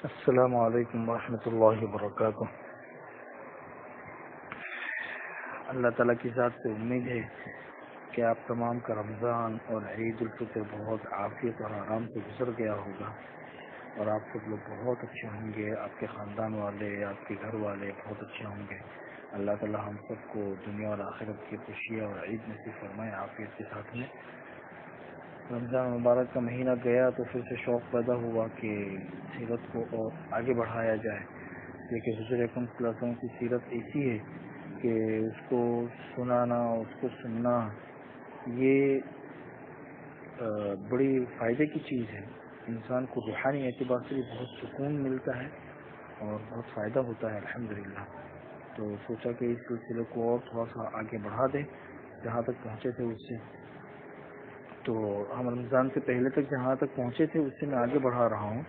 السلام علیکم ورحمۃ اللہ وبرکاتہ۔ اللہ تعالیٰ کی ذات سے امید ہے کہ آپ تمام کا رمضان اور عید الفطر بہت عافیت اور آرام سے گزر گیا ہوگا، اور آپ سب لوگ بہت اچھے ہوں گے، آپ کے خاندان والے، آپ کے گھر والے بہت اچھے ہوں گے۔ اللہ تعالیٰ ہم سب کو دنیا اور آخرت کی خوشیاں اور عید نصیب فرمائے عافیت کے ساتھ میں۔ رمضان مبارک کا مہینہ گیا تو پھر سے شوق پیدا ہوا کہ سیرت کو اور آگے بڑھایا جائے، لیکن حضور اکرم صلی اللہ علیہ وسلم کی سیرت ایسی ہے کہ اس کو سنانا، اس کو سننا، یہ بڑی فائدے کی چیز ہے۔ انسان کو روحانی اعتبار سے بھی بہت سکون ملتا ہے اور بہت فائدہ ہوتا ہے الحمدللہ۔ تو سوچا کہ اس سلسلے کو اور تھوڑا سا آگے بڑھا دیں، جہاں تک پہنچے تھے اس سے، تو ہم رمضان سے پہلے تک جہاں تک پہنچے تھے اس سے میں آگے بڑھا رہا ہوں۔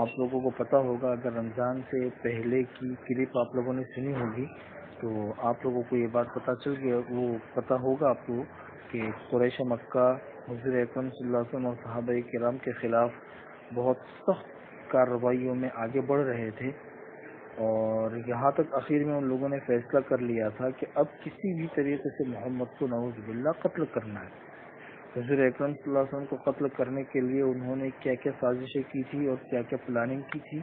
آپ لوگوں کو پتہ ہوگا، اگر رمضان سے پہلے کی کلپ آپ لوگوں نے سنی ہوگی تو آپ لوگوں کو یہ بات پتہ چل گیا، وہ پتہ ہوگا آپ کو کہ قریش مکہ حضور اکرم صلی اللہ علیہ وسلم اور صحابہ کرام کے خلاف بہت سخت کارروائیوں میں آگے بڑھ رہے تھے، اور یہاں تک آخر میں ان لوگوں نے فیصلہ کر لیا تھا کہ اب کسی بھی طریقے سے محمد کو نعوذ باللہ قتل کرنا ہے۔ حضور اکرم صلی اللہ علیہ وسلم کو قتل کرنے کے لیے انہوں نے کیا کیا سازشیں کی تھی اور کیا کیا پلاننگ کی تھی،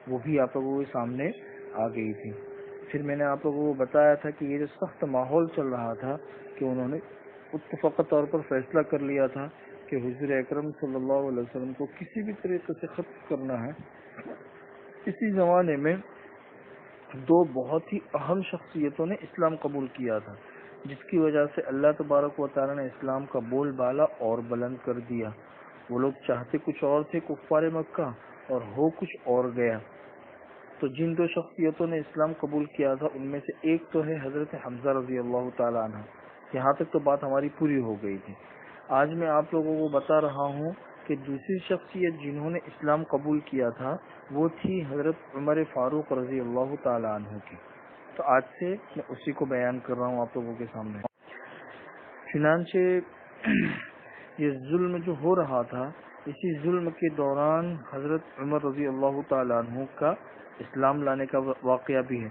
وہ بھی آپ لوگوں کے سامنے آ گئی تھی۔ پھر میں نے آپ لوگوں کو بتایا تھا کہ یہ جو سخت ماحول چل رہا تھا کہ انہوں نے اتفاقی طور پر فیصلہ کر لیا تھا کہ حضور اکرم صلی اللہ علیہ وسلم کو کسی بھی طریقے سے ختم کرنا ہے۔ اسی زمانے میں دو بہت ہی اہم شخصیتوں نے اسلام قبول کیا تھا، جس کی وجہ سے اللہ تبارک و تعالی نے اسلام کا بول بالا اور بلند کر دیا۔ وہ لوگ چاہتے کچھ اور تھے کفار مکہ، اور ہو کچھ اور گیا۔ تو جن دو شخصیتوں نے اسلام قبول کیا تھا ان میں سے ایک تو ہے حضرت حمزہ رضی اللہ تعالیٰ عنہ۔ یہاں تک تو بات ہماری پوری ہو گئی تھی۔ آج میں آپ لوگوں کو بتا رہا ہوں کہ دوسری شخصیت جنہوں نے اسلام قبول کیا تھا وہ تھی حضرت عمر فاروق رضی اللہ تعالیٰ عنہ کی۔ تو آج سے میں اسی کو بیان کر رہا ہوں آپ لوگوں کے سامنے۔ چنانچہ یہ ظلم جو ہو رہا تھا، اسی ظلم کے دوران حضرت عمر رضی اللہ تعالیٰ عنہ کا اسلام لانے کا واقعہ بھی ہے۔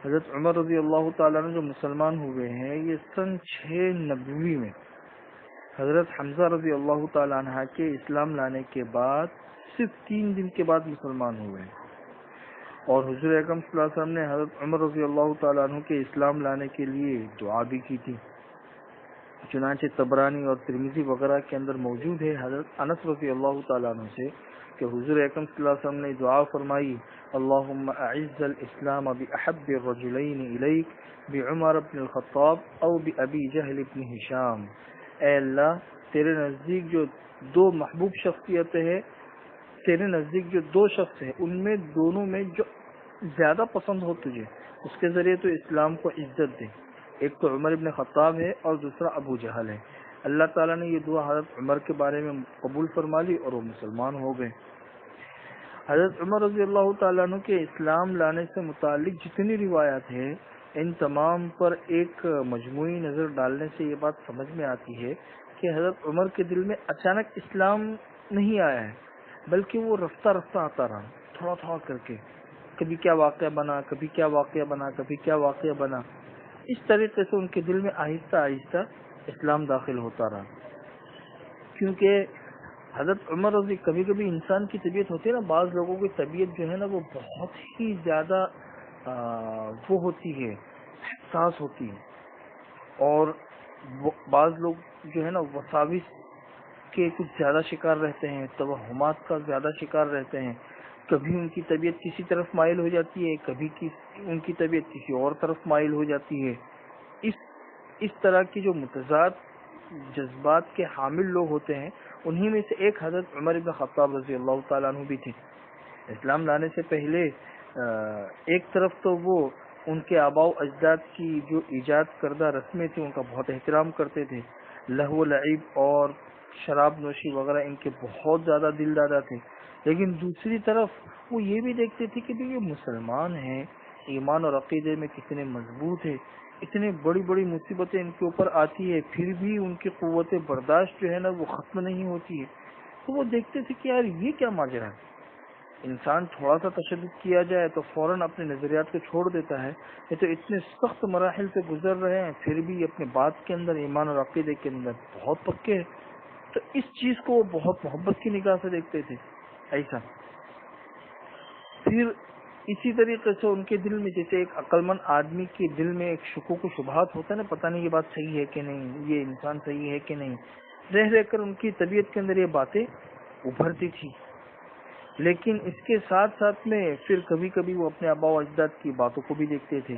حضرت عمر رضی اللہ تعالیٰ عنہ جو مسلمان ہوئے ہیں یہ سن 690 میں حضرت حمزہ رضی اللہ تعالیٰ عنہ کے اسلام لانے کے بعد صرف 3 دن کے بعد مسلمان ہوئے ہیں، اور حضور اکرم صلی اللہ علیہ وسلم نے حضرت عمر رضی اللہ تعالیٰ عنہ کے اسلام لانے کے لیے دعا بھی کی تھی۔ چنانچہ طبرانی اور ترمذی وغیرہ کے اندر موجود ہے حضرت انس رضی اللہ تعالیٰ عنہ سے کہ حضور اکرم صلی اللہ علیہ وسلم نے دعا فرمائی، اللہم اعز الاسلام باحب الرجلین الیک بعمر بن الخطاب او بابی جہل بن ہشام۔ اے اللہ، تیرے نزدیک جو دو محبوب شخصیتیں ہیں، تیرے نزدیک جو دو شخص ہیں، ان میں دونوں میں جو زیادہ پسند ہو تجھے، اس کے ذریعے تو اسلام کو عزت دے۔ ایک تو عمر ابن خطاب ہے اور دوسرا ابو جہل ہے۔ اللہ تعالیٰ نے یہ دعا حضرت عمر کے بارے میں قبول فرما لی اور وہ مسلمان ہو گئے۔ حضرت عمر رضی اللہ تعالیٰ عنہ کے اسلام لانے سے متعلق جتنی روایات ہیں، ان تمام پر ایک مجموعی نظر ڈالنے سے یہ بات سمجھ میں آتی ہے کہ حضرت عمر کے دل میں اچانک اسلام نہیں آیا ہے، بلکہ وہ رفتہ رفتہ آتا رہا، تھوڑا تھوڑا کر کے، کبھی کیا واقعہ بنا، کبھی کیا واقعہ بنا، کبھی کیا واقعہ بنا۔ اس طریقے سے ان کے دل میں آہستہ آہستہ اسلام داخل ہوتا رہا۔ کیونکہ حضرت عمر رضی، کبھی کبھی انسان کی طبیعت ہوتی ہے نا، بعض لوگوں کی طبیعت جو ہے نا وہ بہت ہی زیادہ وہ ہوتی ہے، حساس ہوتی ہے، اور بعض لوگ جو ہے نا وساوس کے کچھ زیادہ شکار رہتے ہیں، توہمات کا زیادہ شکار رہتے ہیں۔ کبھی ان کی طبیعت کسی طرف مائل ہو جاتی ہے، کبھی ان کی طبیعت کسی اور طرف مائل ہو جاتی ہے۔ اس طرح کی جو متضاد جذبات کے حامل لوگ ہوتے ہیں، انہی میں سے ایک حضرت عمر بن خطاب رضی اللہ تعالیٰ عنہ بھی تھے۔ اسلام لانے سے پہلے ایک طرف تو وہ ان کے آباء و اجداد کی جو ایجاد کردہ رسمیں تھیں ان کا بہت احترام کرتے تھے، لہو و لعب اور شراب نوشی وغیرہ ان کے بہت زیادہ دل دادا تھے، لیکن دوسری طرف وہ یہ بھی دیکھتے تھے کہ یہ مسلمان ہیں، ایمان اور عقیدے میں کتنے مضبوط ہیں، اتنے بڑی بڑی مصیبتیں ان کے اوپر آتی ہے پھر بھی ان کی قوت برداشت جو ہے نا وہ ختم نہیں ہوتی ہے۔ تو وہ دیکھتے تھے کہ یار یہ کیا ماجرا ہے، انسان تھوڑا سا تشدد کیا جائے تو فوراً اپنے نظریات کو چھوڑ دیتا ہے. یہ تو اتنے سخت مراحل سے گزر رہے ہیں پھر بھی اپنے بات کے اندر، ایمان اور عقیدے کے اندر بہت پکے ہیں. تو اس چیز کو وہ بہت محبت کی نگاہ سے دیکھتے تھے. ایسا پھر اسی طریقے سے ان کے دل میں، جیسے ایک عقلمند آدمی کے دل میں ایک شکوک و شبہات ہوتا ہے نا، پتہ نہیں یہ بات صحیح ہے کہ نہیں، یہ انسان صحیح ہے کہ نہیں، رہ رہ کر ان کی طبیعت کے اندر یہ باتیں ابھرتی تھی. لیکن اس کے ساتھ ساتھ میں پھر کبھی کبھی وہ اپنے آبا و اجداد کی باتوں کو بھی دیکھتے تھے.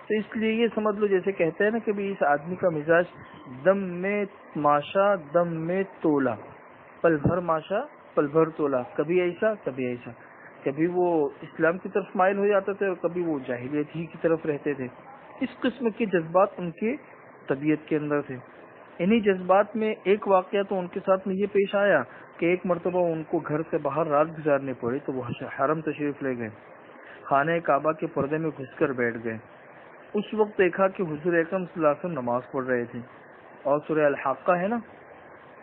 تو اس لیے یہ سمجھ لو، جیسے کہتے ہیں نا، کبھی اس آدمی کا مزاج دم میں ماشا دم میں تولا، پل بھر ماشا پل بھر تولا، کبھی ایسا کبھی ایسا. کبھی وہ اسلام کی طرف مائل ہو جاتے تھے اور کبھی وہ جاہلیت ہی کی طرف رہتے تھے. اس قسم کے جذبات ان کے طبیعت کے اندر تھے. انہی جذبات میں ایک واقعہ تو ان کے ساتھ میں یہ پیش آیا کہ ایک مرتبہ ان کو گھر سے باہر رات گزارنی پڑی تو وہ حرم تشریف لے گئے، خانہ کعبہ کے پردے میں گھس کر بیٹھ گئے. اس وقت دیکھا کہ حضور اکرم صلی اللہ علیہ وسلم نماز پڑھ رہے تھے اور سورہ الحاقہ ہے نا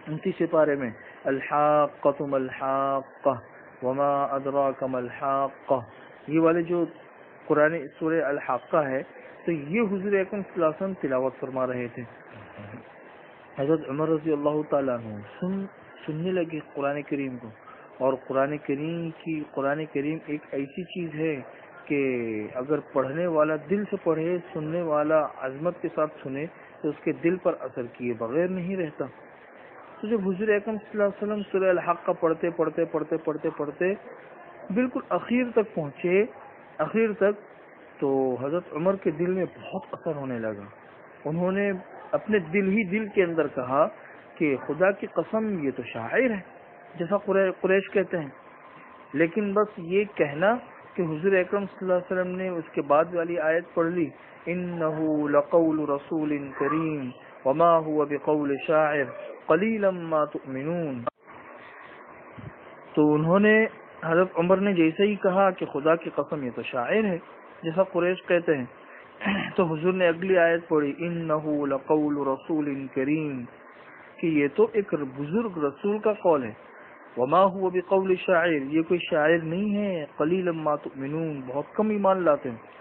29 پارے میں، الحاقۃ ما الحاقہ وما ادراک ما الحاقہ، یہ والے جو قرآن سورہ الحاقہ ہے تو یہ حضور اکرم صلی اللہ علیہ وسلم تلاوت فرما رہے تھے. حضرت عمر رضی اللہ تعالیٰ عنہ سننے لگے قرآن کریم کو. اور قرآن کریم ایک ایسی چیز ہے کہ اگر پڑھنے والا دل سے پڑھے، سننے والا عظمت کے ساتھ سنے تو اس کے دل پر اثر کیے بغیر نہیں رہتا. تو جب حضور اکرم صلی اللہ علیہ وسلم سورہ الحق کا پڑھتے بالکل اخیر تک پہنچے، اخیر تک، تو حضرت عمر کے دل میں بہت اثر ہونے لگا. انہوں نے اپنے دل کے اندر کہا کہ خدا کی قسم یہ تو شاعر ہے، جیسا قریش کہتے ہیں. لیکن بس یہ کہنا کہ حضور اکرم صلی اللہ علیہ وسلم نے اس کے بعد والی آیت پڑھ لی، انه لقول رسول کریم وما هو بقول شاعر قلیلا ما تؤمنون. تو انہوں نے، حضرت عمر نے جیسے ہی کہا کہ خدا کی قسم یہ تو شاعر ہے جیسا قریش کہتے ہیں، تو حضور نے اگلی آیت پڑھی، انه لقول رسول کریم، کہ یہ تو ایک بزرگ رسول کا قول ہے. وما هو بقول شاعر، یہ کوئی شاعر نہیں ہے. قلیلا ما تؤمنون، بہت کم ایمان لاتے ہیں.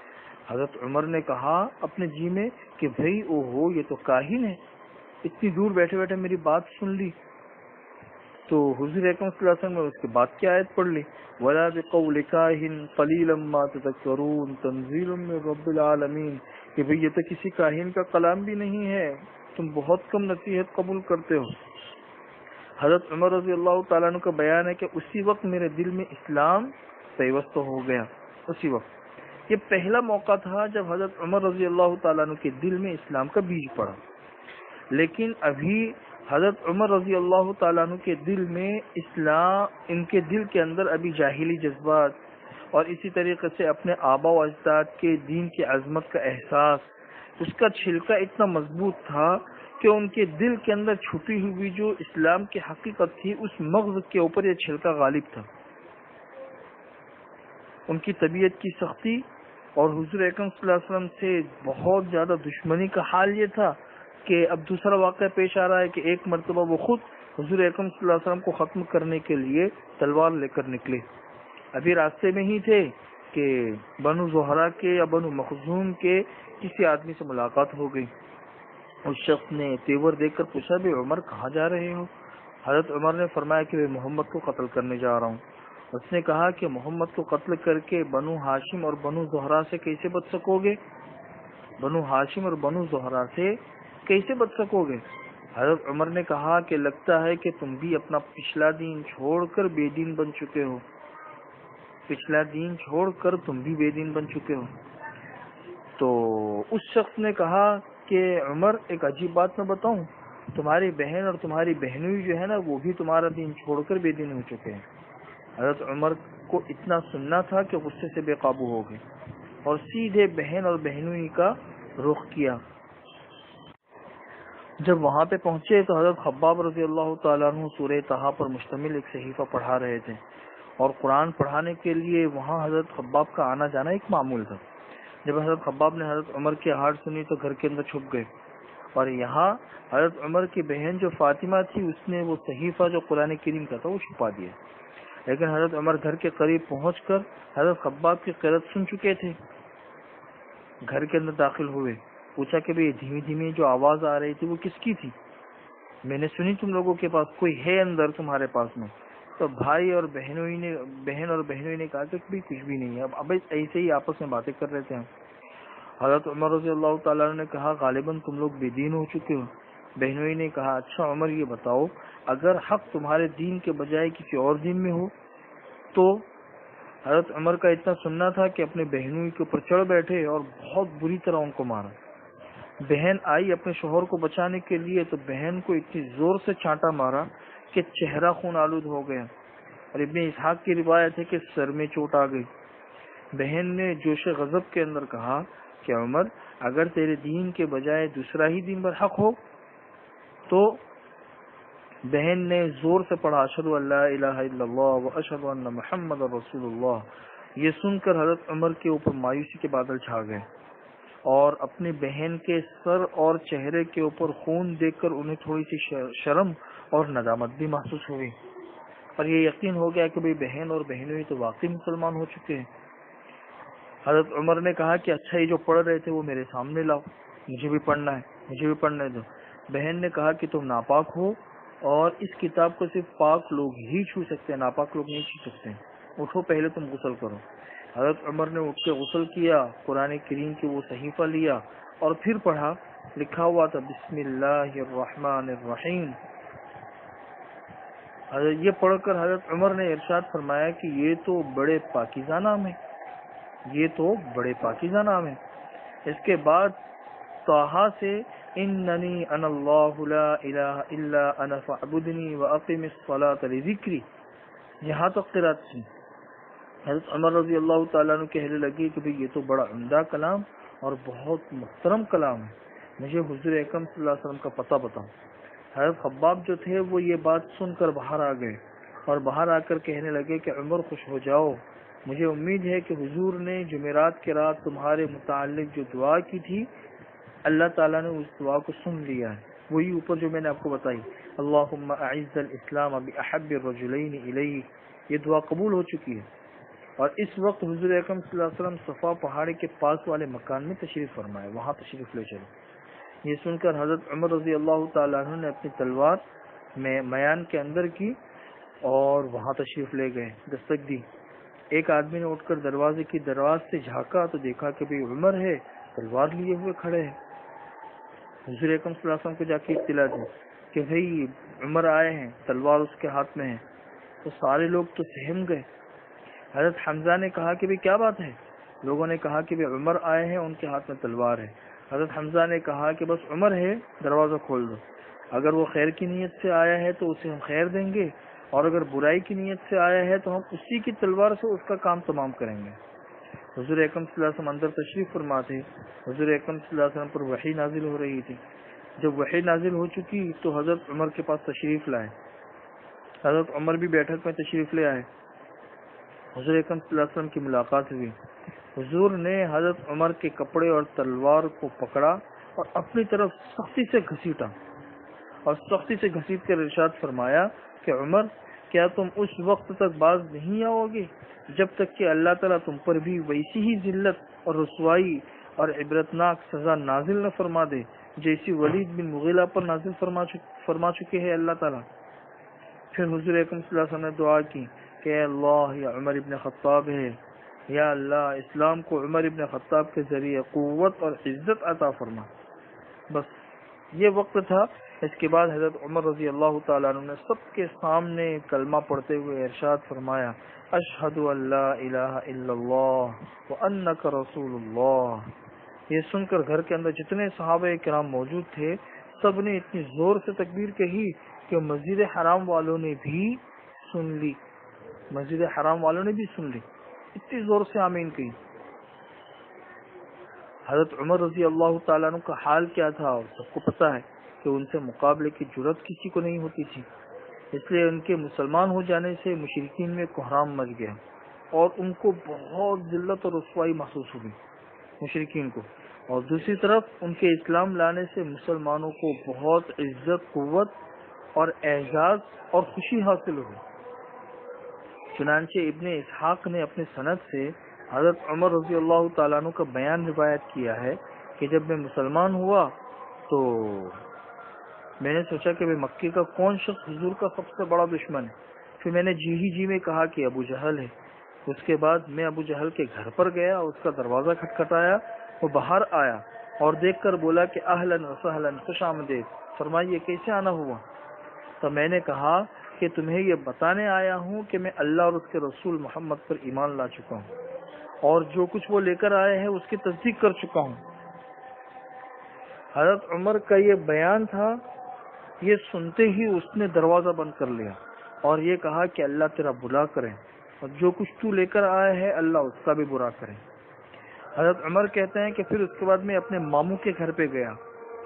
حضرت عمر نے کہا اپنے جی میں کہ بھئی او ہو، یہ تو کاہن ہے، اتنی دور بیٹھے بیٹھے میری بات سن لی. تو حضور اکرم صلی اللہ علیہ وسلم نے اس کے بعد کی آیت پڑھ لی، ولا بقول کاہن قلیلا ما تذکرون تنزیل من رب العالمین، کہ بھئی یہ تو کسی کاہن کا کلام بھی نہیں ہے، تم بہت کم نصیحت قبول کرتے ہو. حضرت عمر رضی اللہ تعالیٰ عنہ کا بیان ہے کہ اسی وقت میرے دل میں اسلام پیوست ہو گیا. اسی وقت، یہ پہلا موقع تھا جب حضرت عمر رضی اللہ تعالیٰ عنہ کے دل میں اسلام کا بیج پڑا. لیکن ابھی حضرت عمر رضی اللہ تعالیٰ عنہ کے دل میں اسلام، ان کے دل کے اندر ابھی جاہلی جذبات اور اسی طریقے سے اپنے آبا و اجداد کے دین کی عظمت کا احساس، اس کا چھلکا اتنا مضبوط تھا کہ ان کے دل کے اندر چھپی ہوئی جو اسلام کی حقیقت تھی اس مغز کے اوپر یہ چھلکا غالب تھا. ان کی طبیعت کی سختی اور حضور اکرم صلی اللہ علیہ وسلم سے بہت زیادہ دشمنی کا حال یہ تھا کہ اب دوسرا واقعہ پیش آ رہا ہے کہ ایک مرتبہ وہ خود حضور اکرم صلی اللہ علیہ وسلم کو ختم کرنے کے لیے تلوار لے کر نکلے. ابھی راستے میں ہی تھے کہ بنو زہرا کے یا بنو مخزوم کے کسی آدمی سے ملاقات ہو گئی. اس شخص نے تیور دیکھ کر پوچھا، بھی عمر کہاں جا رہے ہو؟ حضرت عمر نے فرمایا کہ میں محمد کو قتل کرنے جا رہا ہوں. اس نے کہا کہ محمد کو قتل کر کے بنو ہاشم اور بنو زہرا سے کیسے بچ سکو گے؟ بنو ہاشم اور بنو زہرا سے کیسے بچ سکو گے؟ حضرت عمر نے کہا کہ لگتا ہے کہ تم بھی اپنا پچھلا دین چھوڑ کر بے دین بن چکے ہو. پچھلا دین چھوڑ کر تم بھی بے دین بن چکے ہو. تو اس شخص نے کہا کہ عمر ایک عجیب بات میں بتاؤں، تمہاری بہن اور تمہاری بہنوئی جو ہے نا وہ بھی تمہارا دین چھوڑ کر بے دین ہو چکے ہیں. حضرت عمر کو اتنا سننا تھا کہ غصے سے بے قابو ہو گئے اور سیدھے بہن اور بہنوئی کا رخ کیا. جب وہاں پہ پہنچے تو حضرت خباب رضی اللہ تعالیٰ عنہ سورہ طٰہٰ پر مشتمل ایک صحیفہ پڑھا رہے تھے اور قرآن پڑھانے کے لیے وہاں حضرت خباب کا آنا جانا ایک معمول تھا. جب حضرت خباب نے حضرت عمر کی آہٹ سنی تو گھر کے اندر چھپ گئے اور یہاں حضرت عمر کی بہن جو فاطمہ تھی اس نے وہ صحیفہ جو قرآن کریم کا تھا وہ چھپا دیا. لیکن حضرت عمر گھر کے قریب پہنچ کر حضرت خباب کی قرات سن چکے تھے. گھر کے اندر داخل ہوئے, پوچھا کہ بھئی دھیمی دھیمی جو آواز آ رہی تھی وہ کس کی تھی؟ میں نے سنی تم لوگوں کے پاس کوئی ہے اندر تمہارے پاس میں. تو بھائی اور بہن اور بہنوئی نے کہا کہ بھی کچھ بھی نہیں ہے, اب ایسے ہی آپس میں باتیں کر رہے تھے. حضرت عمر رضی اللہ تعالیٰ نے کہا غالباً تم لوگ بے دین ہو چکے ہو. بہنوئی نے کہا اچھا عمر یہ بتاؤ, اگر حق تمہارے دین کے بجائے کسی اور دین میں ہو تو؟ حضرت عمر کا اتنا سننا تھا کہ اپنے بہنوئی کے اوپر چڑھ بیٹھے اور بہت بری طرح ان کو مارا. بہن آئی اپنے شوہر کو بچانے کے لیے تو بہن کو اتنی زور سے چانٹا مارا کہ چہرہ خون آلود ہو گیا, اور ابن اسحاق کی روایت ہے کہ سر میں چوٹ آ گئی. بہن نے جوش غضب کے اندر کہا کہ عمر اگر تیرے دین کے بجائے دوسرا ہی دین برحق ہو تو؟ بہن نے زور سے پڑھا اشہد ان لا الہ الا اللہ و اشہد ان محمد رسول اللہ. یہ سن کر حضرت عمر کے اوپر مایوسی کے بادل چھا گئے, اور اپنی بہن کے سر اور چہرے کے اوپر خون دیکھ کر انہیں تھوڑی سی شرم اور ندامت بھی محسوس ہوئی, اور یہ یقین ہو گیا کہ بھئی بہن اور بہنوئی تو واقعی مسلمان ہو چکے ہیں. حضرت عمر نے کہا کہ اچھا یہ جو پڑھ رہے تھے وہ میرے سامنے لاؤ, مجھے بھی پڑھنا ہے, مجھے بھی پڑھنے دو. بہن نے کہا کہ تم ناپاک ہو اور اس کتاب کو صرف پاک لوگ ہی چھو سکتے ہیں, ناپاک لوگ نہیں چھو سکتے. اٹھو پہلے تم غسل کرو. حضرت عمر نے اٹھ کے غسل کیا, قرآن کریم کی وہ صحیفہ لیا اور پھر پڑھا. لکھا ہوا تھا بسم اللہ الرحمن الرحیم. یہ پڑھ کر حضرت عمر نے ارشاد فرمایا کہ یہ تو بڑے پاکیزہ نام ہے, یہ تو بڑے پاکیزہ نام ہے. اس کے بعد طٰہٰ سے اننی انا اللہ لا الہ الا انا فاعبدنی واقم الصلاۃ لذکری, یہاں تک قرات تھی. حضرت عمر رضی اللہ تعالیٰ عنہ کہنے لگے کہ یہ تو بڑا عمدہ کلام اور بہت محترم کلام ہے, مجھے حضور اکرم صلی اللہ علیہ وسلم کا پتہ بتاؤ. حضرت خباب جو تھے وہ یہ بات سن کر باہر آ گئے, اور باہر آ کر کہنے لگے کہ عمر خوش ہو جاؤ, مجھے امید ہے کہ حضور نے جمعرات کے رات تمہارے متعلق جو دعا کی تھی اللہ تعالیٰ نے اس دعا کو سن لیا ہے, وہی اوپر جو میں نے آپ کو بتائی, اللہم اعز الاسلام باحب الرجلین الیک, یہ دعا قبول ہو چکی ہے. اور اس وقت حضور اکرم صلی اللہ علیہ وسلم صفا پہاڑی کے پاس والے مکان میں تشریف فرمائے, وہاں تشریف لے چلے. یہ سن کر حضرت عمر رضی اللہ تعالیٰ عنہ نے اپنی تلوار میں میان کے اندر کی اور وہاں تشریف لے گئے. دستک دی, ایک آدمی نے اٹھ کر دروازے کی دراز سے جھانکا تو دیکھا کہ بھئی عمر ہے, تلوار لیے ہوئے کھڑے ہیں. حضور اکرم صلی اللہ علیہ وسلم کو جا کے اطلاع دی کہ بھئی عمر آئے ہیں, تلوار اس کے ہاتھ میں ہے. تو سارے لوگ تو سہم گئے. حضرت حمزہ نے کہا کہ بھئی کیا بات ہے؟ لوگوں نے کہا کہ بھئی عمر آئے ہیں, ان کے ہاتھ میں تلوار ہے. حضرت حمزہ نے کہا کہ بس عمر ہے, دروازہ کھول دو, اگر وہ خیر کی نیت سے آیا ہے تو اسے ہم خیر دیں گے, اور اگر برائی کی نیت سے آیا ہے تو ہم اسی کی تلوار سے اس کا کام تمام کریں گے. حضور اکرم صلی اللہ علیہ وسلم اندر تشریف فرما تھے. حضور اکرم صلی اللہ علیہ وسلم پر وحی نازل ہو رہی تھی. جب وحی نازل ہو چکی تو حضرت عمر کے پاس تشریف لائے. حضرت عمر بھی بیٹھک میں تشریف لے آئے. حضور اکرم صلی اللہ علیہ وسلم کی ملاقات ہوئی. حضور نے حضرت عمر کے کپڑے اور تلوار کو پکڑا اور اپنی طرف سختی سے گھسیٹا, اور سختی سے گھسیٹ کر ارشاد فرمایا کہ عمر کیا تم اس وقت تک باز نہیں آؤ گے جب تک کہ اللہ تعالیٰ تم پر بھی ویسی ہی ذلت اور رسوائی اور عبرتناک سزا نازل نہ فرما دے جیسی ولید بن مغیرہ پر نازل فرما چکے ہیں اللہ تعالیٰ. پھر حضور اکرم صلی اللہ علیہ وسلم نے دعا کی کہ اے اللہ, یا عمر ابن خطاب ہے, یا اللہ اسلام کو عمر ابن خطاب کے ذریعے قوت اور عزت عطا فرما. بس یہ وقت تھا. اس کے بعد حضرت عمر رضی اللہ تعالیٰ عنہ نے سب کے سامنے کلمہ پڑھتے ہوئے ارشاد فرمایا اشہد ان لا الہ الا اللہ وانک رسول اللہ. یہ سن کر گھر کے اندر جتنے صحابہ کرام موجود تھے سب نے اتنی زور سے تکبیر کہی کہ مسجد حرام والوں نے بھی سن لی, مسجد حرام والوں نے بھی سن لی, اتنی زور سے آمین کہی. حضرت عمر رضی اللہ تعالیٰ عنہ کا حال کیا تھا اور سب کو پتا ہے کہ ان سے مقابلے کی جرات کسی کو نہیں ہوتی تھی. اس لیے ان کے مسلمان ہو جانے سے مشرکین میں کوہرام مچ گیا اور ان کو بہت ذلت اور رسوائی محسوس ہوئی مشرکین کو, اور دوسری طرف ان کے اسلام لانے سے مسلمانوں کو بہت عزت, قوت اور اعزاز اور خوشی حاصل ہوئی. چنانچہ ابن اسحاق نے اپنی سند سے حضرت عمر رضی اللہ تعالیٰ عنہ کا بیان روایت کیا ہے کہ جب میں مسلمان ہوا تو میں نے سوچا کہ مکے کا کون شخص حضور کا سب سے بڑا دشمن ہے. پھر میں نے جی میں کہا کہ ابو جہل ہے. اس کے بعد میں ابو جہل کے گھر پر گیا، اس کا دروازہ کھٹکھٹایا، وہ باہر آیا اور دیکھ کر بولا کہ اہلاً و سہلاً، خوش آمدید. فرمائیے کیسے آنا ہوا؟ تو میں نے کہا کہ تمہیں یہ بتانے آیا ہوں کہ میں اللہ اور اس کے رسول محمد پر ایمان لا چکا ہوں اور جو کچھ وہ لے کر آئے ہیں اس کی تصدیق کر چکا ہوں. حضرت عمر کا یہ بیان تھا. یہ سنتے ہی اس نے دروازہ بند کر لیا اور یہ کہا کہ اللہ تیرا برا کرے اور جو کچھ تو لے کر آیا ہے اللہ اس کا بھی برا کرے. حضرت عمر کہتے ہیں کہ پھر اس کے بعد میں اپنے ماموں کے گھر پہ گیا،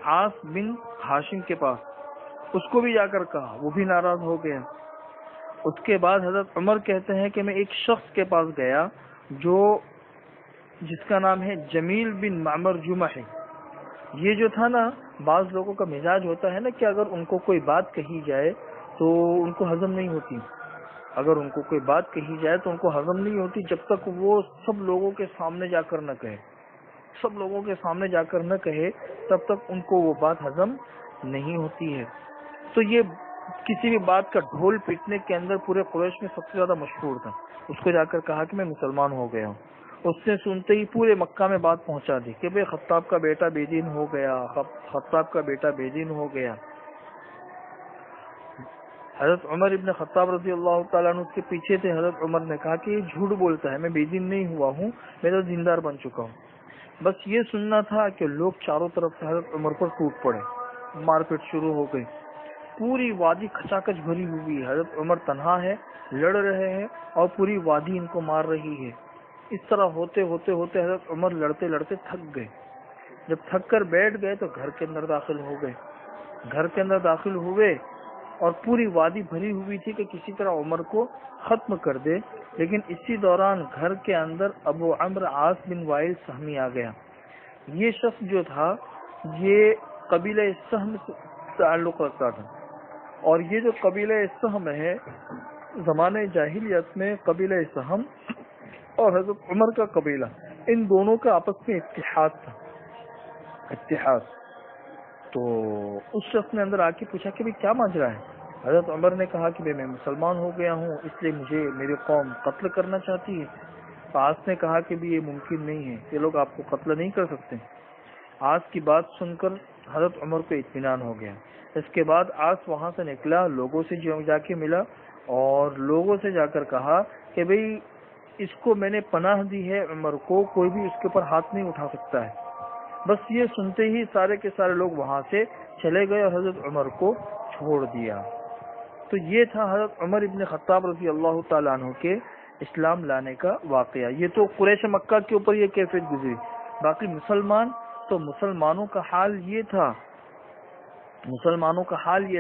عاص بن ہاشم کے پاس. اس کو بھی جا کر کہا، وہ بھی ناراض ہو گیا. اس کے بعد حضرت عمر کہتے ہیں کہ میں ایک شخص کے پاس گیا جس کا نام ہے جمیل بن معمر جمحی. یہ جو تھا نا، بعض لوگوں کا مزاج ہوتا ہے نا کہ اگر ان کو کوئی بات کہی جائے تو ان کو ہضم نہیں ہوتی. اگر ان کو کوئی بات کہی جائے تو ان کو ہضم نہیں ہوتی جب تک وہ سب لوگوں کے سامنے جا کر نہ کہے. سب لوگوں کے سامنے جا کر نہ کہے تب تک ان کو وہ بات ہضم نہیں ہوتی ہے. تو یہ کسی بھی بات کا ڈھول پیٹنے کے اندر پورے قریش میں سب سے زیادہ مشہور تھا. اس کو جا کر کہا کہ میں مسلمان ہو گیا ہوں. اس نے سنتے ہی پورے مکہ میں بات پہنچا دی کہ بھئی خطاب کا بیٹا بے دین ہو گیا، خطاب کا بیٹا بے دین ہو گیا. حضرت عمر ابن خطاب رضی اللہ تعالیٰ عنہ کے پیچھے تھے. حضرت عمر نے کہا کہ یہ جھوٹ بولتا ہے، میں بے دین نہیں ہوا ہوں، میں تو دیندار بن چکا ہوں. بس یہ سننا تھا کہ لوگ چاروں طرف سے حضرت عمر پر ٹوٹ پڑے، مار پیٹ شروع ہو گئی. پوری وادی کھچاکچ بھری ہوئی، حضرت عمر تنہا ہے، لڑ رہے ہیں اور پوری وادی ان کو مار رہی ہے. اس طرح ہوتے ہوتے ہوتے حضرت عمر لڑتے لڑتے تھک گئے. جب تھک کر بیٹھ گئے تو گھر کے اندر داخل ہو گئے. گھر کے اندر داخل ہوئے اور پوری وادی بھری ہوئی تھی کہ کسی طرح عمر کو ختم کر دے. لیکن اسی دوران گھر کے اندر ابو عمرو عاص بن وائل سہمی آ گیا. یہ شخص جو تھا یہ قبیلہ سہم سے تعلق رکھتا تھا، اور یہ جو قبیلہ سہم ہے، زمانے جاہلیت میں قبیلہ سہم اور حضرت عمر کا قبیلہ، ان دونوں کا آپس میں اتحاد تھا. تو اس شخص نے اندر آ کے پوچھا کہ کیا ماجرا ہے؟ حضرت عمر نے کہا کہ میں مسلمان ہو گیا ہوں، اس لیے مجھے میری قوم قتل کرنا چاہتی ہے. آس نے کہا کہ یہ ممکن نہیں ہے، یہ لوگ آپ کو قتل نہیں کر سکتے. آس کی بات سن کر حضرت عمر کو اطمینان ہو گیا. اس کے بعد آس وہاں سے نکلا، لوگوں سے جا کے ملا اور لوگوں سے جا کر کہا کہ بھئی اس کو میں نے پناہ دی ہے، عمر کو کوئی بھی اس کے اوپر ہاتھ نہیں اٹھا سکتا ہے. بس یہ سنتے ہی سارے کے سارے لوگ وہاں سے چلے گئے اور حضرت عمر کو چھوڑ دیا. تو یہ تھا حضرت عمر ابن خطاب رضی اللہ تعالیٰ عنہ کے اسلام لانے کا واقعہ. یہ تو قریش مکہ کے اوپر یہ کیفیت گزری. باقی مسلمانوں کا حال یہ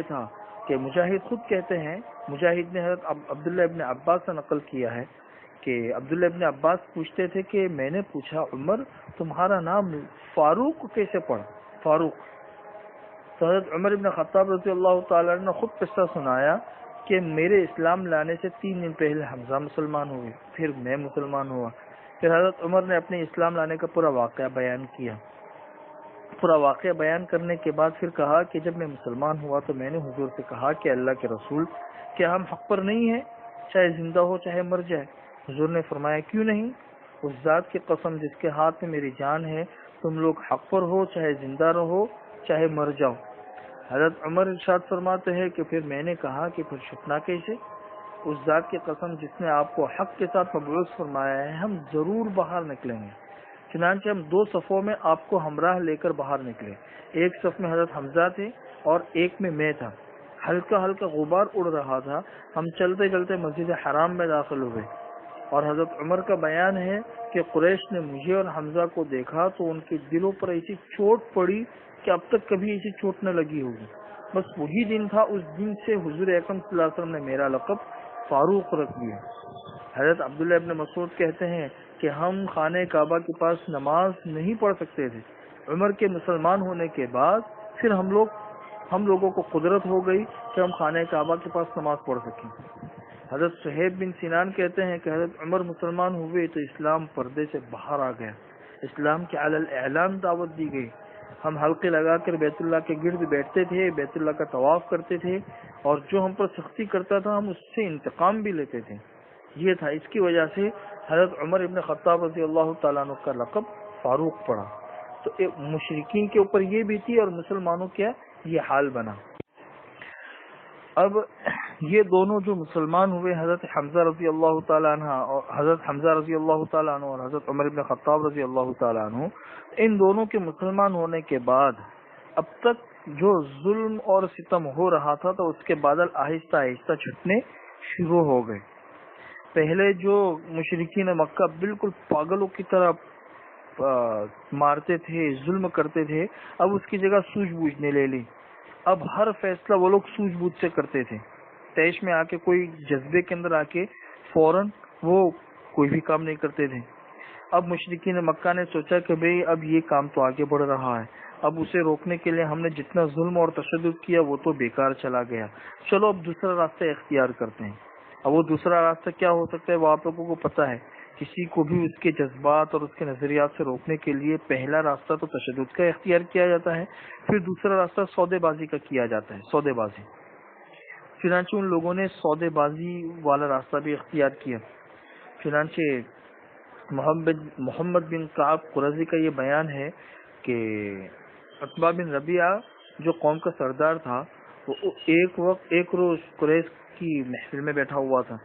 تھا کہ مجاہد خود کہتے ہیں، مجاہد نے حضرت عبداللہ ابن عباس سے نقل کیا ہے کہ عبداللہ ابن عباس پوچھتے تھے کہ میں نے پوچھا عمر تمہارا نام فاروق کیسے پڑا؟ فاروق. تو حضرت عمر ابن خطاب رضی اللہ تعالیٰ نے خود قصہ سنایا کہ میرے اسلام لانے سے 3 دن پہلے حمزہ مسلمان ہوئے، پھر میں مسلمان ہوا. پھر حضرت عمر نے اپنے اسلام لانے کا پورا واقعہ بیان کیا. پورا واقعہ بیان کرنے کے بعد پھر کہا کہ جب میں مسلمان ہوا تو میں نے حضور سے کہا کہ اللہ کے رسول کیا ہم حق پر نہیں ہیں، چاہے زندہ ہو چاہے مر جائے؟ حضور نے فرمایا کیوں نہیں؟ اس ذات کی قسم جس کے ہاتھ میں میری جان ہے، تم لوگ حق پر ہو چاہے زندہ رہو چاہے مر جاؤ. حضرت عمر ارشاد فرماتے ہیں کہ پھر میں نے کہا کہ پھر چھپنا کیسے؟ اس ذات کی قسم جس نے آپ کو حق کے ساتھ مبعوث فرمایا ہے، ہم ضرور باہر نکلیں گے. چنانچہ ہم 2 صفوں میں آپ کو ہمراہ لے کر باہر نکلے. ایک صف میں حضرت حمزہ تھے اور ایک میں تھا. ہلکا ہلکا غبار اڑ رہا تھا. ہم چلتے چلتے مسجد حرام میں داخل ہوئے اور حضرت عمر کا بیان ہے کہ قریش نے مجھے اور حمزہ کو دیکھا تو ان کے دلوں پر ایسی چوٹ پڑی کہ اب تک کبھی ایسی چوٹ نہ لگی ہوگی. بس وہی دن تھا، اس دن سے حضور اکرم صلی اللہ علیہ وسلم نے میرا لقب فاروق رکھ دیا. حضرت عبداللہ ابن مسعود کہتے ہیں کہ ہم خانہ کعبہ کے پاس نماز نہیں پڑھ سکتے تھے. عمر کے مسلمان ہونے کے بعد پھر ہم لوگوں کو قدرت ہو گئی کہ ہم خانہ کعبہ کے پاس نماز پڑھ سکیں. حضرت صہیب بن سنان کہتے ہیں کہ حضرت عمر مسلمان ہوئے تو اسلام پردے سے باہر آ گیا، اسلام کے علی الاعلان دعوت دی گئی۔ ہم حلقے لگا کر بیت اللہ کے گرد بیٹھتے تھے، بیت اللہ کا طواف کرتے تھے، اور جو ہم پر سختی کرتا تھا ہم اس سے انتقام بھی لیتے تھے۔ یہ تھا، اس کی وجہ سے حضرت عمر ابن خطاب رضی اللہ تعالیٰ عنہ کا لقب فاروق پڑا۔ تو مشرکین کے اوپر یہ بھی تھی اور مسلمانوں کا یہ حال بنا۔ اب یہ دونوں جو مسلمان ہوئے، حضرت حمزہ رضی اللہ تعالیٰ عنہ اور حضرت حمزہ رضی اللہ تعالیٰ عنہ اور حضرت عمر ابن خطاب رضی اللہ تعالیٰ عنہ، ان دونوں کے مسلمان ہونے کے بعد اب تک جو ظلم اور ستم ہو رہا تھا تو اس کے بادل آہستہ آہستہ چھٹنے شروع ہو گئے۔ پہلے جو مشرکین مکہ بالکل پاگلوں کی طرح مارتے تھے، ظلم کرتے تھے، اب اس کی جگہ سوجھ بوجھ نے لے لی۔ اب ہر فیصلہ وہ لوگ سوجھ بوجھ سے کرتے تھے، تیش میں آ کے کوئی جذبے کے اندر آ کے فوراً وہ کوئی بھی کام نہیں کرتے تھے۔ اب مشرکین مکہ نے سوچا کہ بھئی اب یہ کام تو آگے بڑھ رہا ہے، اب اسے روکنے کے لیے ہم نے جتنا ظلم اور تشدد کیا وہ تو بیکار چلا گیا، چلو اب دوسرا راستہ اختیار کرتے ہیں۔ اب وہ دوسرا راستہ کیا ہو سکتا ہے وہ آپ لوگوں کو پتہ ہے۔ کسی کو بھی اس کے جذبات اور اس کے نظریات سے روکنے کے لیے پہلا راستہ تو تشدد کا اختیار کیا جاتا ہے، پھر دوسرا راستہ سودے بازی کا کیا جاتا ہے، سودے بازی۔ چنانچہ ان لوگوں نے سودے بازی والا راستہ بھی اختیار کیا۔ چنانچہ محمد بن کعب قرظی کا یہ بیان ہے کہ عتبہ بن ربیعہ جو قوم کا سردار تھا وہ ایک روز قریش کی محفل میں بیٹھا ہوا تھا۔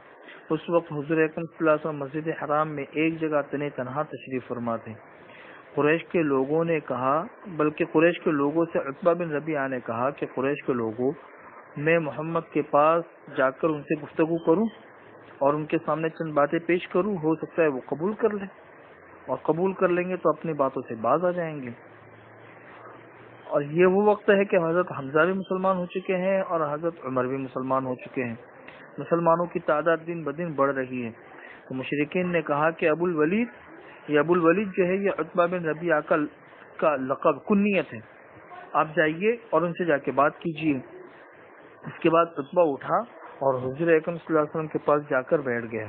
اس وقت حضور اکرم صلی اللہ علیہ وسلم مسجد حرام میں ایک جگہ تنہا تشریف فرما تھے۔ قریش کے لوگوں نے کہا، بلکہ قریش کے لوگوں سے عتبہ بن ربیعہ نے کہا کہ قریش کے لوگوں، میں محمد کے پاس جا کر ان سے گفتگو کروں اور ان کے سامنے چند باتیں پیش کروں، ہو سکتا ہے وہ قبول کر لیں، اور قبول کر لیں گے تو اپنی باتوں سے باز آ جائیں گے۔ اور یہ وہ وقت ہے کہ حضرت حمزہ بھی مسلمان ہو چکے ہیں اور حضرت عمر بھی مسلمان ہو چکے ہیں، مسلمانوں کی تعداد دن بدن بڑھ رہی ہے۔ تو مشرکین نے کہا کہ ابو الولید جو ہے یہ عتبہ بن ربیعہ کا لقب کنیت ہے، آپ جائیے اور ان سے جا کے بات کیجیے۔ اس کے بعد عتبہ اٹھا اور حضور اکرم صلی اللہ علیہ وسلم کے پاس جا کر بیٹھ گیا۔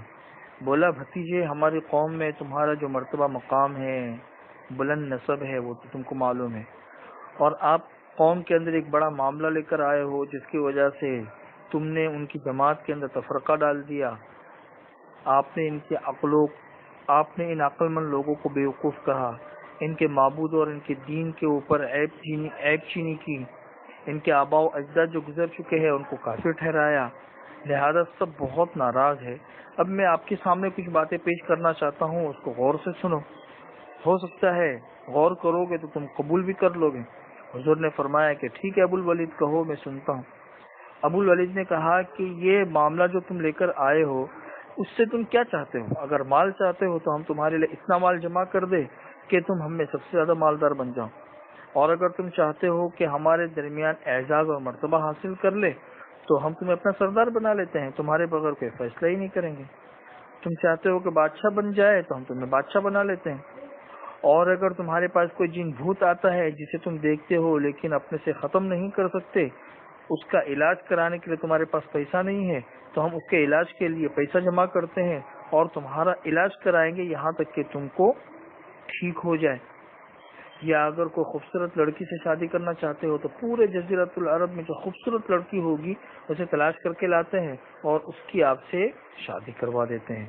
بولا، بھتیجے، ہماری قوم میں تمہارا جو مرتبہ مقام ہے، بلند نسب ہے، وہ تو تم کو معلوم ہے، اور آپ قوم کے اندر ایک بڑا معاملہ لے کر آئے ہو جس کی وجہ سے تم نے ان کی جماعت کے اندر تفرقہ ڈال دیا۔ آپ نے ان عقل مند لوگوں کو بیوقوف کہا، ان کے معبود اور ان کے دین کے اوپر عیب چینی کی، ان کے آباء و اجداد جو گزر چکے ہیں ان کو کافر ٹھہرایا، لہذا سب بہت ناراض ہے۔ اب میں آپ کے سامنے کچھ باتیں پیش کرنا چاہتا ہوں، اس کو غور سے سنو، ہو سکتا ہے غور کرو گے تو تم قبول بھی کر لو گے۔ حضور نے فرمایا کہ ٹھیک ہے ابو الولید کہو، میں سنتا ہوں۔ ابو الولید نے کہا کہ یہ معاملہ جو تم لے کر آئے ہو اس سے تم کیا چاہتے ہو؟ اگر مال چاہتے ہو تو ہم تمہارے لیے اتنا مال جمع کر دے کہ تم ہم میں سب سے زیادہ مالدار بن جاؤ، اور اگر تم چاہتے ہو کہ ہمارے درمیان اعزاز اور مرتبہ حاصل کر لے تو ہم تمہیں اپنا سردار بنا لیتے ہیں، تمہارے بغیر کوئی فیصلہ ہی نہیں کریں گے۔ تم چاہتے ہو کہ بادشاہ بن جائے تو ہم تمہیں بادشاہ بنا لیتے ہیں، اور اگر تمہارے پاس کوئی جن بھوت آتا ہے جسے تم دیکھتے ہو لیکن اپنے سے ختم نہیں کر سکتے، اس کا علاج کرانے کے لیے تمہارے پاس پیسہ نہیں ہے تو ہم اس کے علاج کے لیے پیسہ جمع کرتے ہیں اور تمہارا علاج کرائیں گے یہاں تک کہ تم کو ٹھیک ہو جائے۔ یا اگر کوئی خوبصورت لڑکی سے شادی کرنا چاہتے ہو تو پورے جزیرۃ العرب میں جو خوبصورت لڑکی ہوگی اسے تلاش کر کے لاتے ہیں اور اس کی آپ سے شادی کروا دیتے ہیں۔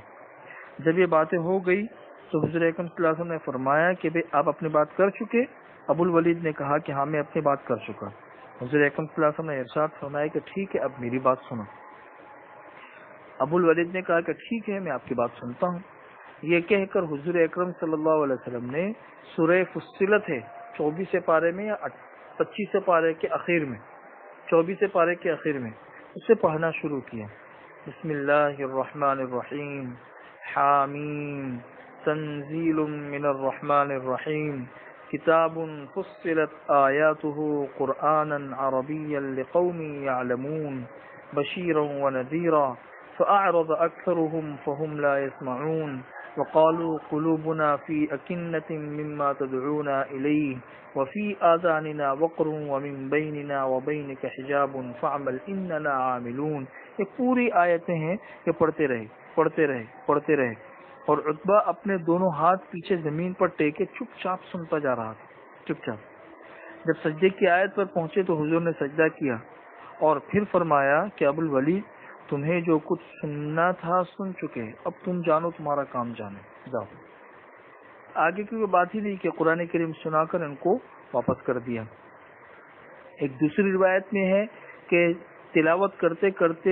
جب یہ باتیں ہو گئی تو حضور اکرم صلی اللہ علیہ وسلم نے فرمایا کہ بھئی آپ اپنی بات کر چکے؟ ابو الولید نے کہا کہ ہاں میں اپنی بات کر چکا۔ حضور اکرم صلی اللہ علیہ وسلم نے ارشاد فرمایا کہ ٹھیک ہے اب میری بات سنو۔ ابو الولید نے کہا کہ ٹھیک ہے میں آپ کی بات سنتا ہوں۔ یہ کہہ کر حضور اکرم صلی اللہ علیہ وسلم نے سورہ فصلت ہے 24 پارے میں یا 25 پارے کے اخیر میں، 24 پارے کے اخیر میں اسے پڑھنا شروع کیا۔ بسم اللہ الرحمن الرحیم، حامیم تنزیل من الرحمن الرحیم، کتاب فصلت آیاتہ قرآنا عربیا لقوم یعلمون، بشیرا ونذیرا، فأعرض أكثرهم فهم لا يسمعون، وقالوا قلوبنا في أكنة مما تدعونا إليه وفي آذاننا وقر ومن بيننا وبينك حجاب فاعمل إننا عاملون یہ پوری آیتیں ہیں کہ پڑھتے رہے اور عتبہ اپنے دونوں ہاتھ پیچھے زمین پر ٹیکے چپ چاپ سنتا جا رہا تھا، چپ چاپ۔ جب سجدے کی آیت پر پہنچے تو حضور نے سجدہ کیا اور پھر فرمایا کہ ابو الولید، تمہیں جو کچھ سننا تھا سن چکے، اب تم جانو تمہارا کام جانے جاؤ۔ آگے کی کوئی بات ہی نہیں کہ قرآن کریم سنا کر ان کو واپس کر دیا۔ ایک دوسری روایت میں ہے کہ تلاوت کرتے کرتے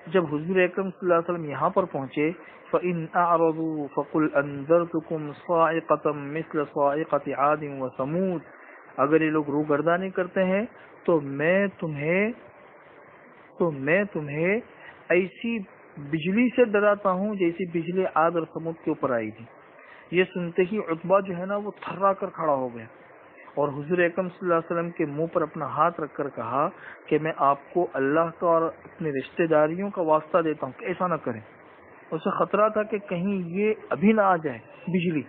جب حضور اکرم صلی اللہ علیہ وسلم یہاں پر پہنچے، فَإِنْ أَعْرَضُوا فَقُلْ أَنذَرْتُكُمْ صَاعِقَةً مِثْلَ صَاعِقَةِ عَادٍ وَثَمُودَ، اگر یہ لوگ روگردانی کرتے ہیں تو میں تمہیں ایسی بجلی سے ڈراتا ہوں جیسی بجلی عاد اور سمود کے اوپر آئی تھی۔ یہ سنتے ہی عتبہ جو ہے نا وہ تھرا کر کھڑا ہو گیا اور حضور اکرم صلی اللہ علیہ وسلم کے منہ پر اپنا ہاتھ رکھ کر کہا کہ میں آپ کو اللہ کا اور اپنی رشتہ داریوں کا واسطہ دیتا ہوں کہ ایسا نہ کریں۔ اسے خطرہ تھا کہ کہیں یہ ابھی نہ آ جائے بجلی،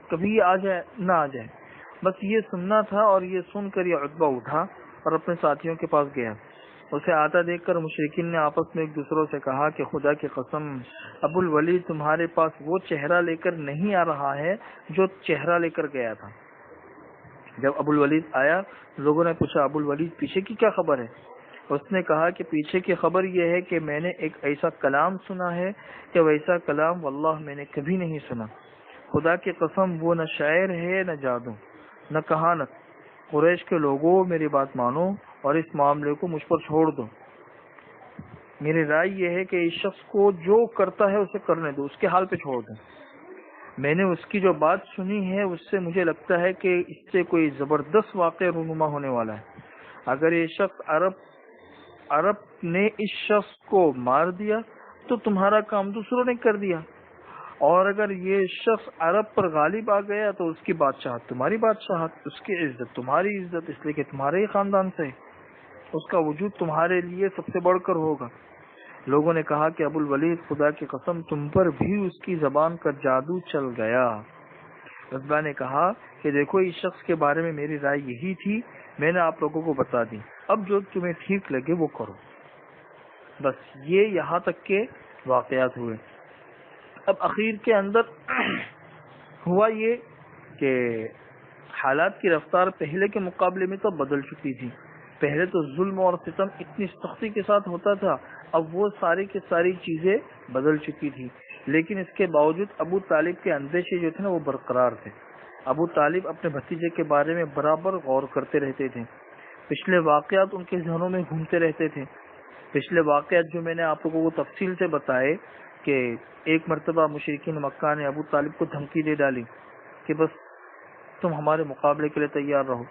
کبھی یہ آ جائے نہ آ جائے، بس یہ سننا تھا۔ اور یہ سن کر یہ عتبہ اٹھا اور اپنے ساتھیوں کے پاس گیا۔ اسے آتا دیکھ کر مشرکین نے آپس میں ایک دوسروں سے کہا کہ خدا کی قسم، ابو الولید تمہارے پاس وہ چہرہ لے کر نہیں آ رہا ہے جو چہرہ لے کر گیا تھا۔ جب ابو الولید آیا، لوگوں نے پوچھا ابو الولید پیچھے کی کیا خبر ہے؟ اس نے کہا کہ پیچھے کی خبر یہ ہے کہ میں نے ایک ایسا کلام سنا ہے کہ ویسا کلام واللہ میں نے کبھی نہیں سنا۔ خدا کی قسم وہ نہ شاعر ہے نہ جادو نہ کہانت۔ قریش کے لوگوں میری بات مانو اور اس معاملے کو مجھ پر چھوڑ دو۔ میری رائے یہ ہے کہ اس شخص کو جو کرتا ہے اسے کرنے دو، اس کے حال پہ چھوڑ دو۔ میں نے اس کی جو بات سنی ہے اس سے مجھے لگتا ہے کہ اس سے کوئی زبردست واقعہ رونما ہونے والا ہے۔ اگر یہ شخص عرب نے اس شخص کو مار دیا تو تمہارا کام دوسروں نے کر دیا، اور اگر یہ شخص عرب پر غالب آ گیا تو اس کی بادشاہت تمہاری بادشاہت، اس کی عزت تمہاری عزت، اس لیے کہ تمہارے ہی خاندان سے اس کا وجود تمہارے لیے سب سے بڑھ کر ہوگا۔ لوگوں نے کہا کہ ابو الولید خدا کی قسم تم پر بھی اس کی زبان کا جادو چل گیا۔ عتبہ نے کہا کہ دیکھو اس شخص کے بارے میں میری رائے یہی تھی، میں نے آپ لوگوں کو بتا دی، اب جو تمہیں ٹھیک لگے وہ کرو۔ بس یہ یہاں تک کے واقعات ہوئے۔ اب اخیر کے اندر ہوا یہ کہ حالات کی رفتار پہلے کے مقابلے میں تو بدل چکی تھی۔ پہلے تو ظلم اور ستم اتنی سختی کے ساتھ ہوتا تھا، اب وہ ساری کی ساری چیزیں بدل چکی تھی، لیکن اس کے باوجود ابو طالب کے اندیشے جو تھے نا وہ برقرار تھے۔ ابو طالب اپنے بھتیجے کے بارے میں برابر غور کرتے رہتے تھے، پچھلے واقعات ان کے ذہنوں میں گھومتے رہتے تھے۔ پچھلے واقعات جو میں نے آپ لوگوں کو تفصیل سے بتائے کہ ایک مرتبہ مشرکین مکہ نے ابو طالب کو دھمکی دے ڈالی کہ بس تم ہمارے مقابلے کے لیے تیار رہو۔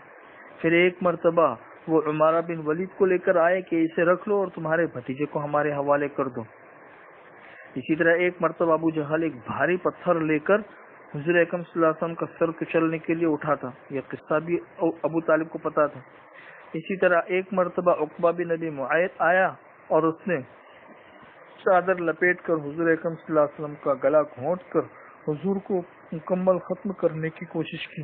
پھر ایک مرتبہ وہ عمارہ بن ولید کو لے کر آئے کہ اسے رکھ لو اور تمہارے بھتیجے کو ہمارے حوالے کر دو۔ اسی طرح ایک مرتبہ ابو جہل ایک بھاری پتھر لے کر حضور اکرم صلی اللہ علیہ وسلم کا سر کچلنے کے لیے اٹھا تھا، یہ قصہ بھی ابو طالب کو پتا تھا۔ اسی طرح ایک مرتبہ عقبہ بن ابی معیط آیا اور اس نے چادر لپیٹ کر حضور اکرم صلی اللہ علیہ وسلم کا گلا گھونٹ کر حضور کو مکمل ختم کرنے کی کوشش کی۔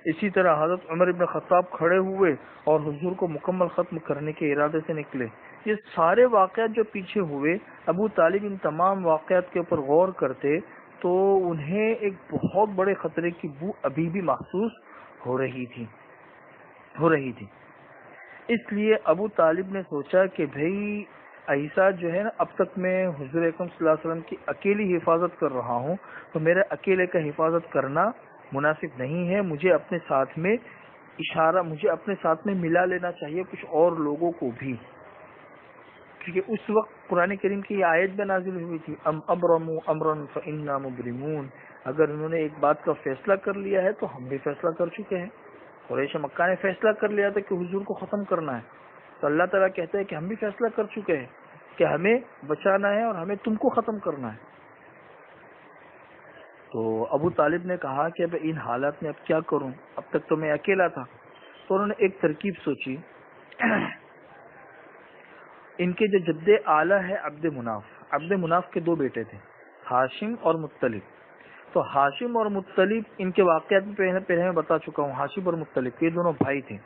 اسی طرح حضرت عمر بن خطاب کھڑے ہوئے اور حضور کو مکمل ختم کرنے کے ارادے سے نکلے۔ یہ سارے واقعات جو پیچھے ہوئے، ابو طالب ان تمام واقعات کے اوپر غور کرتے تو انہیں ایک بہت بڑے خطرے کی بو ابھی بھی محسوس ہو رہی تھی۔ اس لیے ابو طالب نے سوچا کہ بھئی ایسا جو ہے نا، اب تک میں حضور اکرم صلی اللہ علیہ وسلم کی اکیلی حفاظت کر رہا ہوں تو میرے اکیلے کا حفاظت کرنا مناسب نہیں ہے، مجھے اپنے ساتھ میں ملا لینا چاہیے کچھ اور لوگوں کو بھی، کیونکہ اس وقت قرآن کریم کی یہ آیت بھی نازل ہوئی تھی، ام ابرموا امرا فإنا مبرمون، اگر انہوں نے ایک بات کا فیصلہ کر لیا ہے تو ہم بھی فیصلہ کر چکے ہیں۔ قریش مکہ نے فیصلہ کر لیا تھا کہ حضور کو ختم کرنا ہے، تو اللہ تعالیٰ کہتے ہیں کہ ہم بھی فیصلہ کر چکے ہیں کہ ہمیں بچانا ہے اور ہمیں تم کو ختم کرنا ہے۔ تو ابو طالب نے کہا کہ اب ان حالات میں اب کیا کروں، اب تک تو میں اکیلا تھا۔ تو انہوں نے ایک ترکیب سوچی۔ ان کے جو جد اعلیٰ ہے عبد مناف کے دو بیٹے تھے، ہاشم اور مطلب۔ تو ہاشم اور مطلب ان کے واقعات میں پہلے میں بتا چکا ہوں، ہاشم اور مطلب یہ دونوں بھائی تھے۔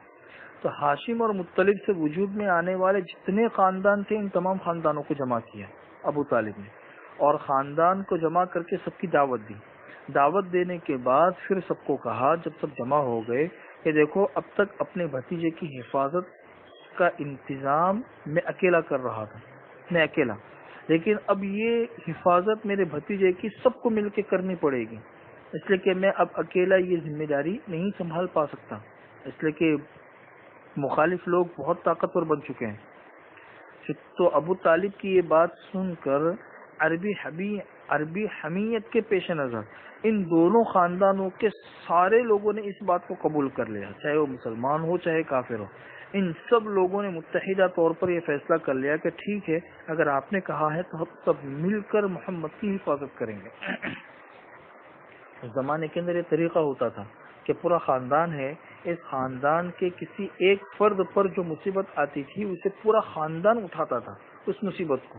تو ہاشم اور مطلب سے وجود میں آنے والے جتنے خاندان تھے ان تمام خاندانوں کو جمع کیا ابو طالب نے، اور خاندان کو جمع کر کے سب کی دعوت دی. دعوت دینے کے بعد پھر سب کو کہا جب سب جمع ہو گئے کہ دیکھو اب تک اپنے بھتیجے کی حفاظت کا انتظام میں اکیلا کر رہا تھا، میں اکیلا، لیکن اب یہ حفاظت میرے بھتیجے کی سب کو مل کے کرنی پڑے گی، اس لیے کہ میں اب اکیلا یہ ذمہ داری نہیں سنبھال پا سکتا، اس لیے کہ مخالف لوگ بہت طاقتور بن چکے ہیں. تو ابو طالب کی یہ بات سن کر عربی حمیت کے پیش نظر ان دونوں خاندانوں کے سارے لوگوں نے اس بات کو قبول کر لیا، چاہے وہ مسلمان ہو چاہے کافر ہو. ان سب لوگوں نے متحدہ طور پر یہ فیصلہ کر لیا کہ ٹھیک ہے، اگر آپ نے کہا ہے تو ہم سب مل کر محمد کی حفاظت کریں گے. اس زمانے کے اندر یہ طریقہ ہوتا تھا کہ پورا خاندان ہے، اس خاندان کے کسی ایک فرد پر جو مصیبت آتی تھی اسے پورا خاندان اٹھاتا تھا، اس مصیبت کو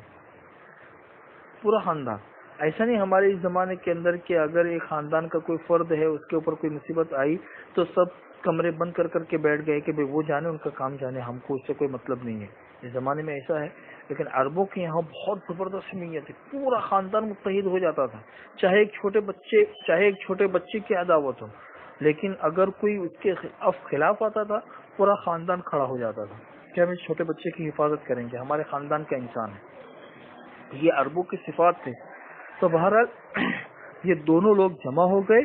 پورا خاندان. ایسا نہیں ہمارے اس زمانے کے اندر کہ اگر ایک خاندان کا کوئی فرد ہے اس کے اوپر کوئی مصیبت آئی تو سب کمرے بند کر کے بیٹھ گئے کہ وہ جانے ان کا کام جانے، ہم کو اس سے کوئی مطلب نہیں ہے. اس زمانے میں ایسا ہے، لیکن عربوں کے یہاں بہت زبردست حمیت ہے، پورا خاندان متحد ہو جاتا تھا، چاہے ایک چھوٹے بچے کی عداوت ہو، لیکن اگر کوئی اس کے خلاف آتا تھا پورا خاندان کھڑا ہو جاتا تھا کہ ہم اس چھوٹے بچے کی حفاظت کریں گے، ہمارے خاندان کا انسان ہے. یہ عربوں کی صفات تھے. تو بہرحال یہ دونوں لوگ جمع ہو گئے،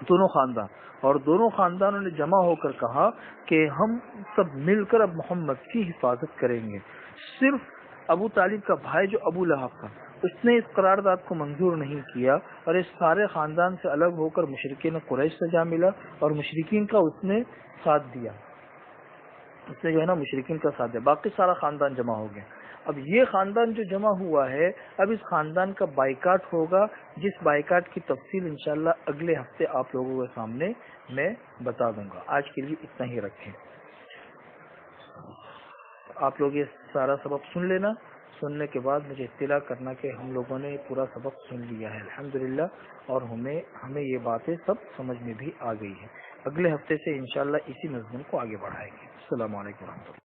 دونوں خاندان، اور دونوں خاندانوں نے جمع ہو کر کہا کہ ہم سب مل کر اب محمد کی حفاظت کریں گے. صرف ابو طالب کا بھائی جو ابو لہب تھا اس نے اس قرارداد کو منظور نہیں کیا، اور اس سارے خاندان سے الگ ہو کر مشرکین قریش سے جا ملا اور مشرکین کا اس نے ساتھ دیا، اس نے جو ہے نا مشرکین کا ساتھ دیا. باقی سارا خاندان جمع ہو گیا. اب یہ خاندان جو جمع ہوا ہے اب اس خاندان کا بائیکاٹ ہوگا، جس بائیکاٹ کی تفصیل انشاءاللہ اگلے ہفتے آپ لوگوں کے سامنے میں بتا دوں گا. آج کے لیے اتنا ہی رکھیں. آپ لوگ یہ سارا سبق سن لینا، سننے کے بعد مجھے اطلاع کرنا کہ ہم لوگوں نے پورا سبق سن لیا ہے الحمدللہ، اور ہمیں یہ باتیں سب سمجھ میں بھی آ گئی ہے. اگلے ہفتے سے انشاءاللہ اسی مضمون کو آگے بڑھائیں گے. السلام علیکم ورحمۃ اللہ.